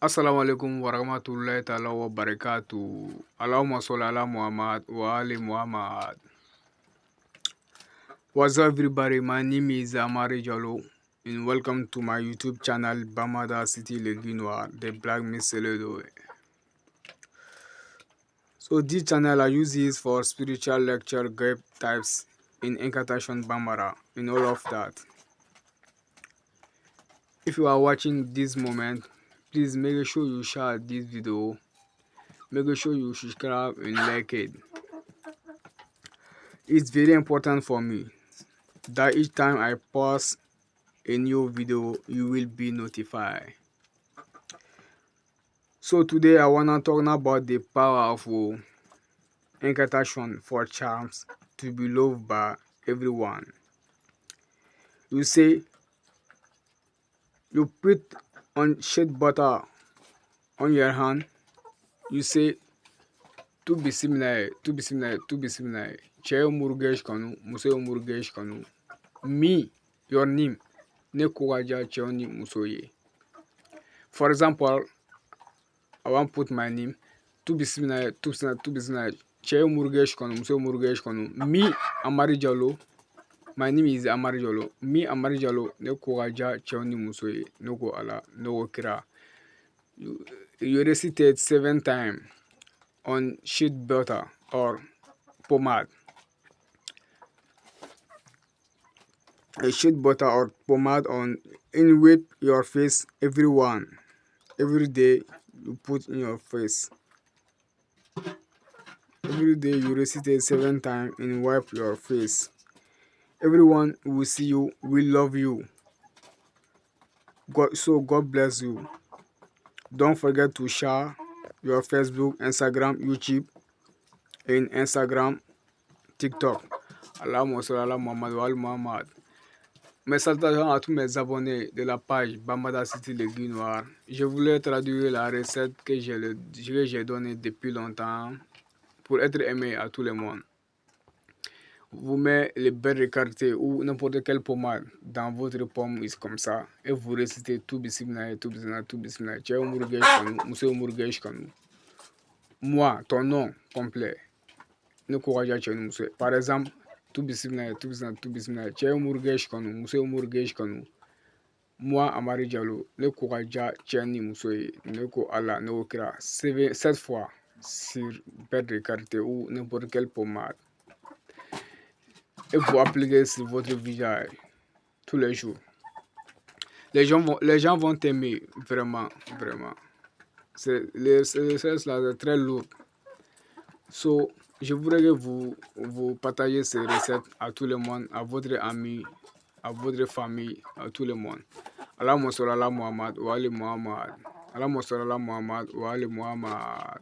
Assalamu alaikum warahmatullahi ta'ala wa barakatuh. Allahumma salli ala Muhammad wa ali Muhammad. What's up everybody, my name is Amary and welcome to my YouTube channel Bamada City NOIR, the Black Mistletoe. So this channel I use this for spiritual lecture, grape types in incantation, bambara and all of that. If you are watching this moment, please make sure you share this video, make sure you subscribe and like it. It's very important for me that each time I post a new video you will be notified. So today I wanna talk about the power of incantation for charms to be loved by everyone. You say you put on shea butter on your hand, you say to be similar, to be similar, to be similar. Cheo murgesh kanu, museo murgesh kanu. Me, your name, ne kuwaja cheoni musoye. For example, I want put my name to be similar, to be similar. Cheo murgesh kanu, museo murgesh kanu. Me, Amary Jallo. My name is Amary Jallo. Me, Amary Jallo, ne kuwaja cheoni musoye. No go ala, no go kira. You recited 7 times on sheet butter or pomade. A sheet butter or pomade on in with your face, everyone. Every day you put in your face. Every day you recite 7 times and wipe your face. Everyone will see you, will love you. God bless you. Don't forget to share your Facebook, Instagram, YouTube, and Instagram, TikTok. Allahumma salli ala Muhammad wa ali Muhammad. Mes salutations à tous mes abonnés de la page Bamada City NOIR. Je voulais traduire la recette que j'ai donnée depuis longtemps pour être aimé à tout le monde. Vous mettez les belles écartées ou n'importe quelle pommade dans votre pomme, est comme ça, et vous récitez tout bismillah, tout bismillah, tout bismillah. Tchao Murgesh Kanu, Monsieur Murgesh Kanu. Moi, ton nom complet. Ne courage à Monsieur. Par exemple, tout bismillah, tout bismillah, tout bismillah. Tchao Murgesh Kanu, Monsieur Murgesh Kanu. Moi, Amary Jallo, ne courage à Tchani Monsieur, ne ko Allah, ne kira. 7 fois sur belle écartée ou n'importe quelle pommade. Et vous appliquez sur votre visage tous les jours. Les gens vont t'aimer, vraiment, vraiment. Les recettes là, c'est très lourd. So, je voudrais que vous partagez ces recettes à tout le monde, à votre ami, à votre famille, à tout le monde. Allahumma salli ala Muhammad wa ali Muhammad. Allahumma salli ala Muhammad wa ali Muhammad.